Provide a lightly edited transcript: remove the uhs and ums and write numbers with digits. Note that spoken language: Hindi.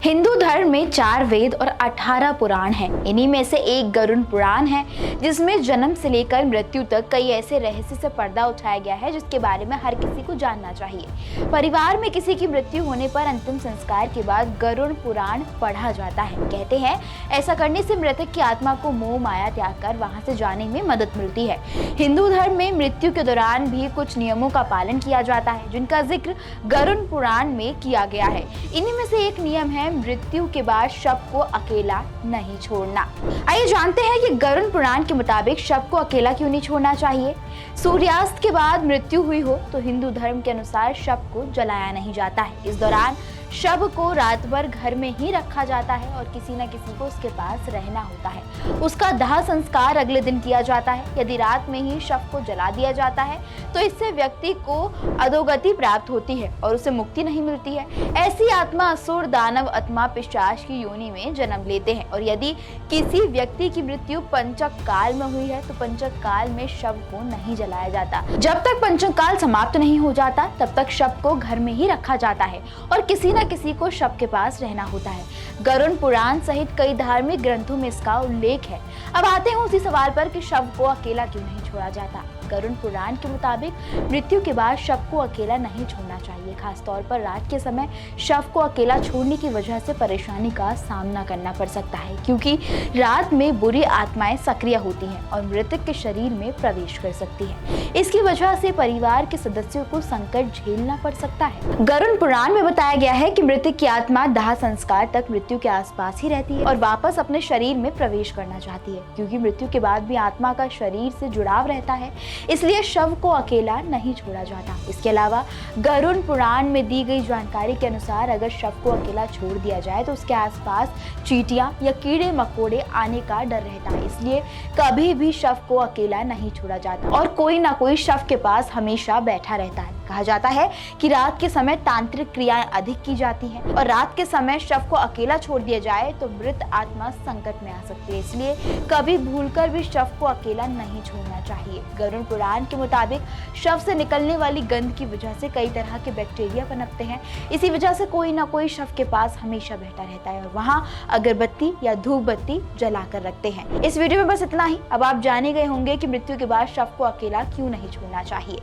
हिंदू धर्म में 4 वेद और 18 पुराण हैं। इन्हीं में से एक गरुड़ पुराण है, जिसमें जन्म से लेकर मृत्यु तक कई ऐसे रहस्य से पर्दा उठाया गया है जिसके बारे में हर किसी को जानना चाहिए। परिवार में किसी की मृत्यु होने पर अंतिम संस्कार के बाद गरुड़ पुराण पढ़ा जाता है। कहते हैं ऐसा करने से मृतक की आत्मा को मोह माया त्याग कर वहां से जाने में मदद मिलती है। हिंदू धर्म में मृत्यु के दौरान भी कुछ नियमों का पालन किया जाता है, जिनका जिक्र गरुड़ पुराण में किया गया है। इन्हीं में से एक नियम है मृत्यु के बाद शव को अकेला नहीं छोड़ना। आइए जानते हैं कि गरुड़ पुराण के मुताबिक शव को अकेला क्यों नहीं छोड़ना चाहिए। सूर्यास्त के बाद मृत्यु हुई हो तो हिंदू धर्म के अनुसार शव को जलाया नहीं जाता है। इस दौरान शव को रात भर घर में ही रखा जाता है और किसी न किसी को उसके पास रहना होता है। उसका दाह संस्कार अगले दिन किया जाता है। यदि रात में ही शव को जला दिया जाता है तो इससे व्यक्ति को अधोगति प्राप्त होती है और उसे मुक्ति नहीं मिलती है। ऐसी आत्मा असुर, दानव आत्मा, पिशाच की योनि में जन्म लेते हैं। और यदि किसी व्यक्ति की मृत्यु पंचक काल में हुई है तो पंचक काल में शव को नहीं जलाया जाता। जब तक पंचक काल समाप्त नहीं हो जाता तब तक शव को घर में ही रखा जाता है और किसी किसी को शव के पास रहना होता है। गरुड़ पुराण सहित कई धार्मिक ग्रंथों में इसका उल्लेख है। अब आते हैं उसी सवाल पर कि शव को अकेला क्यों नहीं छोड़ा जाता। गरुड़ पुराण के मुताबिक मृत्यु के बाद शव को अकेला नहीं छोड़ना चाहिए। खासतौर पर रात के समय शव को अकेला छोड़ने की वजह से परेशानी का सामना करना पड़ सकता है, क्योंकि रात में बुरी आत्माएं सक्रिय होती हैं और मृतक के शरीर में प्रवेश कर सकती है। इसकी वजह से परिवार के सदस्यों को संकट झेलना पड़ सकता है। गरुड़ पुराण में बताया गया है कि मृतक की आत्मा दाह संस्कार तक मृत्यु के आसपास ही रहती है और वापस अपने शरीर में प्रवेश करना चाहती है, क्योंकि मृत्यु के बाद भी आत्मा का शरीर से जुड़ाव रहता है। इसलिए शव को अकेला नहीं छोड़ा जाता। इसके अलावा गरुड़ पुराण में दी गई जानकारी के अनुसार अगर शव को अकेला छोड़ दिया जाए तो उसके आसपास चींटियां या कीड़े मकोड़े आने का डर रहता है। इसलिए कभी भी शव को अकेला नहीं छोड़ा जाता और कोई ना कोई शव के पास हमेशा बैठा रहता है। कहा जाता है कि रात के समय तांत्रिक क्रियाएं अधिक की जाती हैं और रात के समय शव को अकेला छोड़ दिया जाए तो मृत आत्मा संकट में आ सकती है। इसलिए कभी भूलकर भी शव को अकेला नहीं छोड़ना चाहिए। गरुड़ पुराण के मुताबिक शव से निकलने वाली गंध की वजह से कई तरह के बैक्टीरिया पनपते हैं। इसी वजह से कोई ना कोई शव के पास हमेशा बैठा रहता है और वहाँ अगरबत्ती या धूप बत्ती जला कर रखते हैं। इस वीडियो में बस इतना ही। अब आप जाने गए होंगे कि मृत्यु के बाद शव को अकेला क्यों नहीं छोड़ना चाहिए।